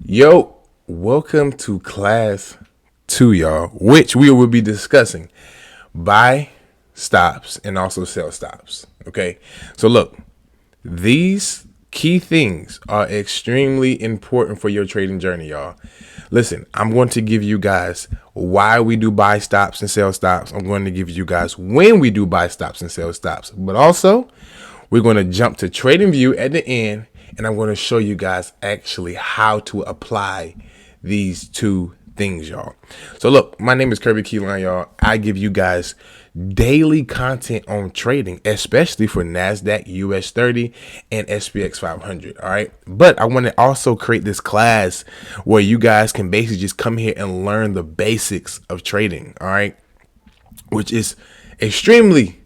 Yo, welcome to class 2, y'all, which we will be discussing buy stops and also sell stops. Okay, so look, these key things are extremely important for your trading journey, y'all. Listen, I'm going to give you guys why we do buy stops and sell stops. I'm going to give you guys when we do buy stops and sell stops, but also we're going to jump to trading view at the end, and I'm going to show you guys actually how to apply these two things, y'all. So look, my name is Kirby Keyline, y'all. I give you guys daily content on trading, especially for NASDAQ US 30 and SPX 500. All right. But I want to also create this class where you guys can basically just come here and learn the basics of trading. All right. Which is extremely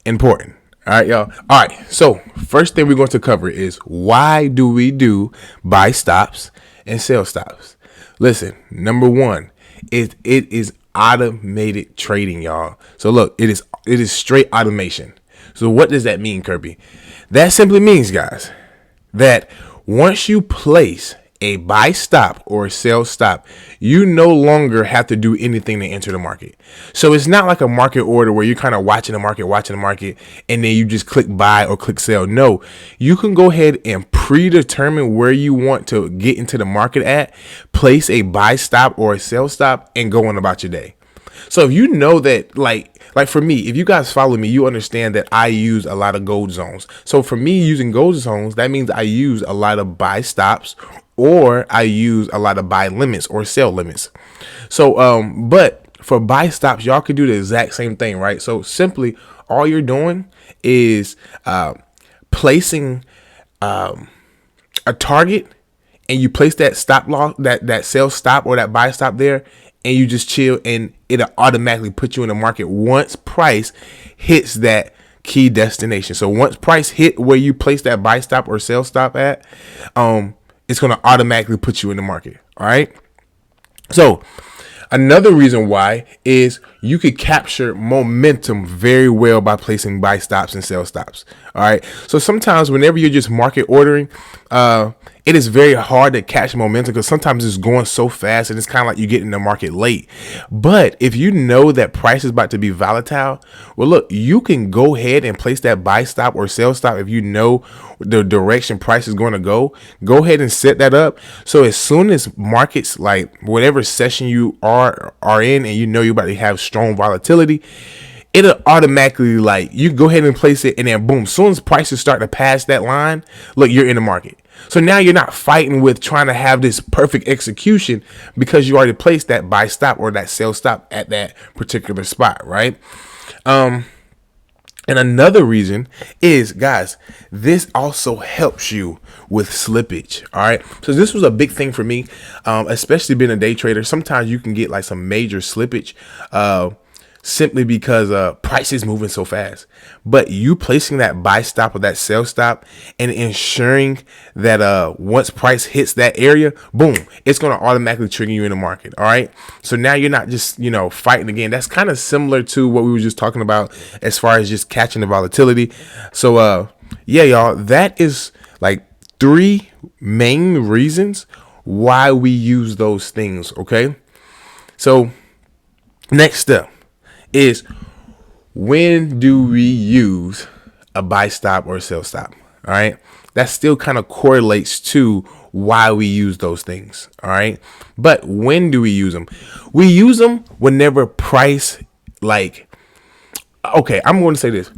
important. All right, y'all. All right. So first thing we're going to cover is why do we do buy stops and sell stops? Listen, number one, it is automated trading, y'all. So look, it is straight automation. So what does that mean, Kirby? That simply means, guys, that once you place a buy stop or a sell stop, you no longer have to do anything to enter the market. So it's not like a market order where you're kind of watching the market, and then you just click buy or click sell. No, you can go ahead and predetermine where you want to get into the market at, place a buy stop or a sell stop, and go on about your day. So if you know that, like for me, if you guys follow me, you understand that I use a lot of gold zones. So for me using gold zones, that means I use a lot of buy stops or I use a lot of buy limits or sell limits. So, but for buy stops, y'all can do the exact same thing, right? So simply all you're doing is placing a target, and you place that stop loss, that sell stop or that buy stop there, and you just chill, and it'll automatically put you in the market once price hits that key destination. So once price hit where you place that buy stop or sell stop at, it's going to automatically put you in the market. All right. So another reason why is you could capture momentum very well by placing buy stops and sell stops. All right. So sometimes whenever you're just market ordering, it is very hard to catch momentum because sometimes it's going so fast and it's kind of like you get in the market late. But if you know that price is about to be volatile, well, look, you can go ahead and place that buy stop or sell stop if you know the direction price is going to go. Go ahead and set that up. So as soon as markets, like whatever session you are in, and you know you're about to have strong volatility, it'll automatically, like, you go ahead and place it, and then boom, as soon as prices start to pass that line, look, you're in the market. So now you're not fighting with trying to have this perfect execution because you already placed that buy stop or that sell stop at that particular spot, right? And another reason is, guys, this also helps you with slippage. All right. So this was a big thing for me, especially being a day trader. Sometimes you can get like some major slippage, simply because price is moving so fast. But you placing that buy stop or that sell stop and ensuring that once price hits that area, boom, it's going to automatically trigger you in the market. All right. So now you're not just, fighting again. That's kind of similar to what we were just talking about as far as just catching the volatility. So yeah, y'all, that is like 3 main reasons why we use those things. Okay. So next step is, when do we use a buy stop or a sell stop? All right. That still kind of correlates to why we use those things. All right. But when do we use them? We use them whenever price, okay, I'm going to say this.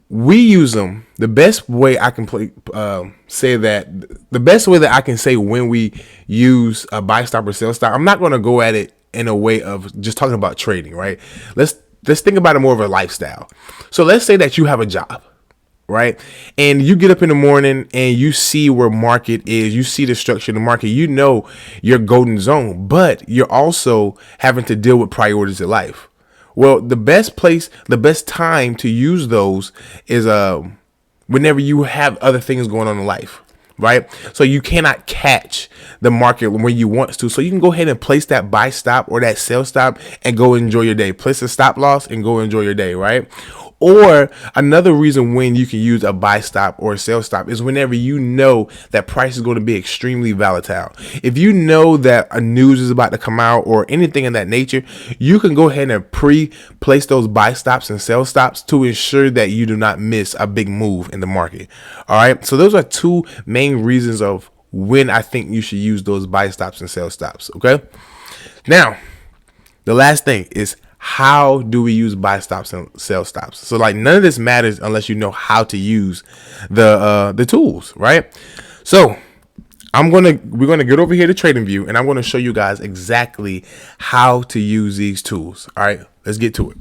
We use them. The best way I can the best way that I can say when we use a buy stop or sell stop, I'm not going to go at it in a way of just talking about trading, right? Let's think about it more of a lifestyle. So let's say that you have a job, right? And you get up in the morning and you see where market is, you see the structure of the market, you know your golden zone, but you're also having to deal with priorities in life. Well, the best time to use those is whenever you have other things going on in life. Right. So you cannot catch the market when you want to. So you can go ahead and place that buy stop or that sell stop and go enjoy your day. Place a stop loss and go enjoy your day. Right. Or another reason when you can use a buy stop or a sell stop is whenever you know that price is going to be extremely volatile. If you know that a news is about to come out or anything of that nature, you can go ahead and pre-place those buy stops and sell stops to ensure that you do not miss a big move in the market. All right. So those are two main reasons of when I think you should use those buy stops and sell stops. Okay. Now, the last thing is, how do we use buy stops and sell stops? So like none of this matters unless you know how to use the tools, right? So we're gonna get over here to TradingView and I'm gonna show you guys exactly how to use these tools. All right, let's get to it.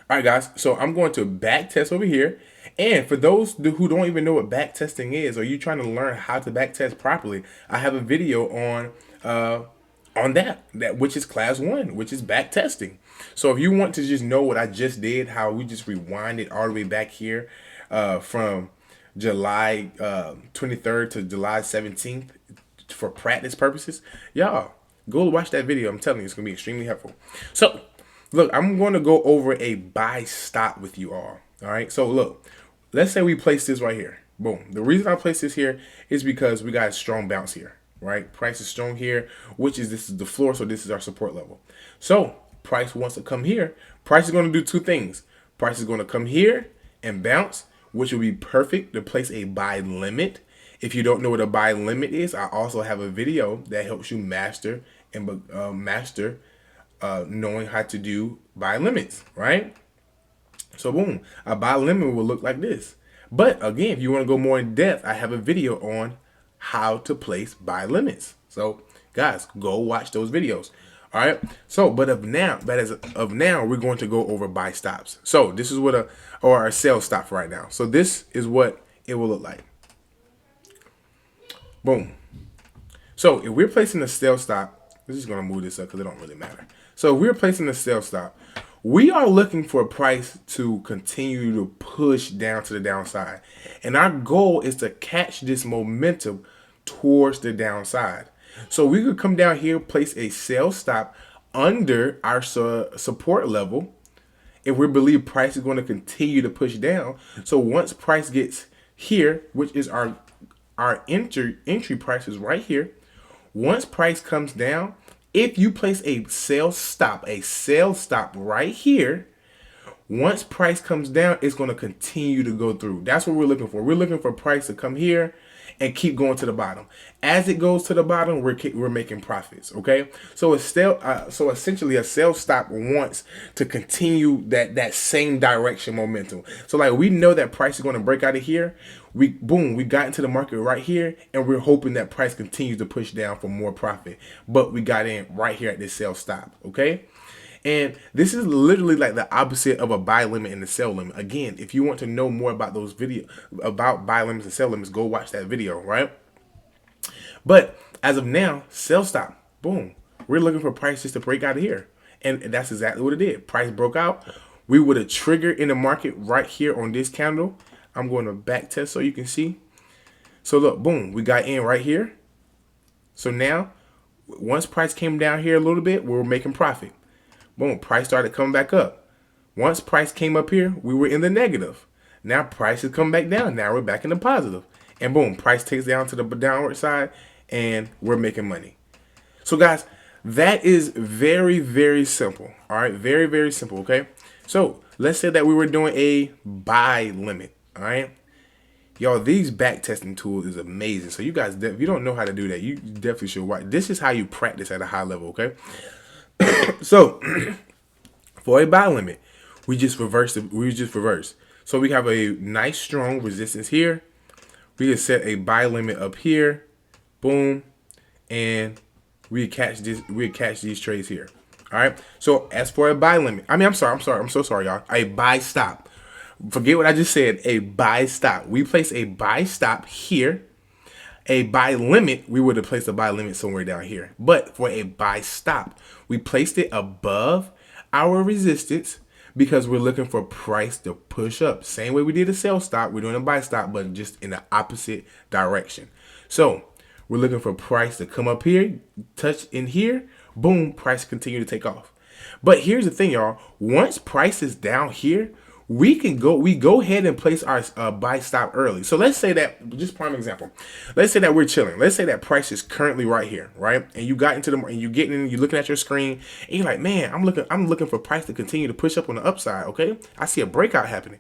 All right, guys. So I'm going to back test over here. And for those who don't even know what back testing is, or you trying to learn how to back test properly, I have a video on that which is class 1, which is back testing. So if you want to just know what I just did, how we just rewinded all the way back here from July 23rd to July 17th for practice purposes, y'all go watch that video. I'm telling you, it's gonna be extremely helpful. So look, I'm going to go over a buy stop with you all. All right. So look, let's say we place this right here. Boom. The reason I place this here is because we got a strong bounce here. Right, price is strong here, this is the floor, so this is our support level. So price wants to come here. Price is going to do two things. Price is going to come here and bounce, which will be perfect to place a buy limit. If you don't know what a buy limit is, I also have a video that helps you master knowing how to do buy limits. Right. So boom, a buy limit will look like this. But again, if you want to go more in depth, I have a video on how to place buy limits. So guys, go watch those videos. All right. So, as of now, we're going to go over buy stops. So this is what a sell stop right now. So this is what it will look like. Boom. So if we're placing a sell stop, we're just going to move this up because it don't really matter. So if we're placing a sell stop, we are looking for a price to continue to push down to the downside. And our goal is to catch this momentum towards the downside. So we could come down here, place a sell stop under our support level if we believe price is going to continue to push down. So once price gets here, which is our entry price is right here. Once price comes down, if you place a sell stop right here, once price comes down, it's going to continue to go through. That's what we're looking for. We're looking for price to come here and keep going to the bottom. As it goes to the bottom, we're making profits. Okay, so so essentially a sell stop wants to continue that same direction momentum. So like we know that price is going to break out of here. We got into the market right here, and we're hoping that price continues to push down for more profit. But we got in right here at this sell stop. Okay. And this is literally like the opposite of a buy limit and a sell limit. Again, if you want to know more about those videos about buy limits and sell limits, go watch that video, right? But as of now, sell stop, boom. We're looking for prices to break out of here. And that's exactly what it did. Price broke out. We would have triggered in the market right here on this candle. I'm going to back test so you can see. So look, boom, we got in right here. So now, once price came down here a little bit, we were making profit. Boom, price started coming back up. Once price came up here, we were in the negative. Now price has come back down. Now we're back in the positive. And boom, price takes down to the downward side and we're making money. So guys, that is very, very simple. All right, very, very simple, okay? So let's say that we were doing a buy limit, all right? Y'all, these back testing tools is amazing. So you guys, if you don't know how to do that, you definitely should watch. This is how you practice at a high level, okay? So for a buy limit, we just reverse. So we have a nice strong resistance here. We can set a buy limit up here, boom, and we catch these trades here. All right. So as for a buy limit, I'm so sorry, y'all. A buy stop. Forget what I just said. A buy stop. We place a buy stop here. A buy limit, we would have placed a buy limit somewhere down here. But for a buy stop, we placed it above our resistance because we're looking for price to push up. Same way we did a sell stop, we're doing a buy stop, but just in the opposite direction. So we're looking for price to come up here, touch in here, boom, price continue to take off. But here's the thing, y'all. Once price is down here, we go ahead and place our buy stop early. So let's say that, just prime example, let's say that we're chilling. Let's say that price is currently right here, right? And you got into the, and you getting in, you're looking at your screen, and you're like, man, I'm looking for price to continue to push up on the upside. Okay, I see a breakout happening.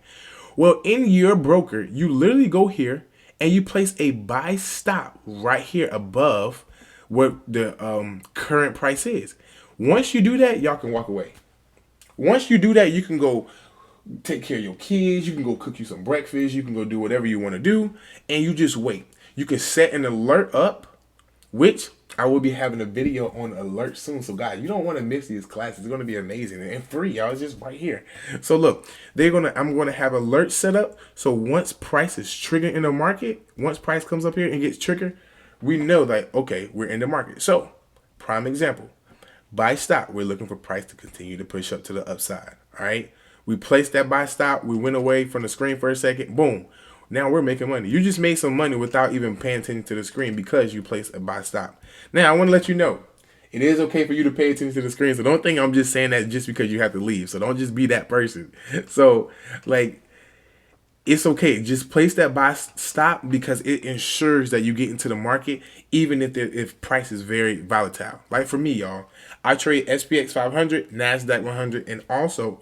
Well, in your broker, you literally go here and you place a buy stop right here above what the current price is. Once you do that, y'all can walk away. Once you do that, you can go take care of your kids. You can go cook you some breakfast. You can go do whatever you want to do, and you just wait. You can set an alert up, which I will be having a video on alert soon. So guys, you don't want to miss these classes. It's going to be amazing and free, y'all. It's just right here. So look, I'm going to have alerts set up. So once price is triggered in the market, once price comes up here and gets triggered, we know that, okay, we're in the market. So prime example, buy stop. We're looking for price to continue to push up to the upside. All right. We placed that buy stop. We went away from the screen for a second. Boom. Now we're making money. You just made some money without even paying attention to the screen because you placed a buy stop. Now, I want to let you know, it is okay for you to pay attention to the screen. So don't think I'm just saying that just because you have to leave. So don't just be that person. So, like, it's okay. Just place that buy stop because it ensures that you get into the market, even if price is very volatile. Like for me, y'all, I trade SPX 500, Nasdaq 100, and also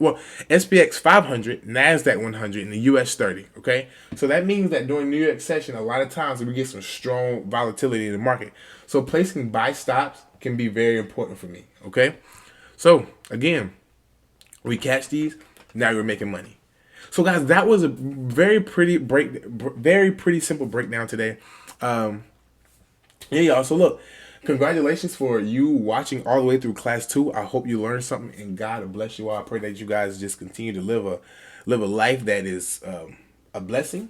SPX 500, Nasdaq 100, and the US 30. Okay, so that means that during New York session, a lot of times we get some strong volatility in the market. So placing buy stops can be very important for me. Okay, so again, we catch these. Now you're making money. So guys, that was a very pretty simple breakdown today. Yeah, y'all. So look, congratulations for you watching all the way through class 2. I hope you learned something, and God bless you all. I pray that you guys just continue to live a life that is a blessing,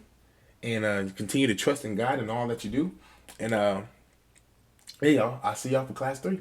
and continue to trust in God in all that you do. And yeah, y'all. I'll see y'all for class 3.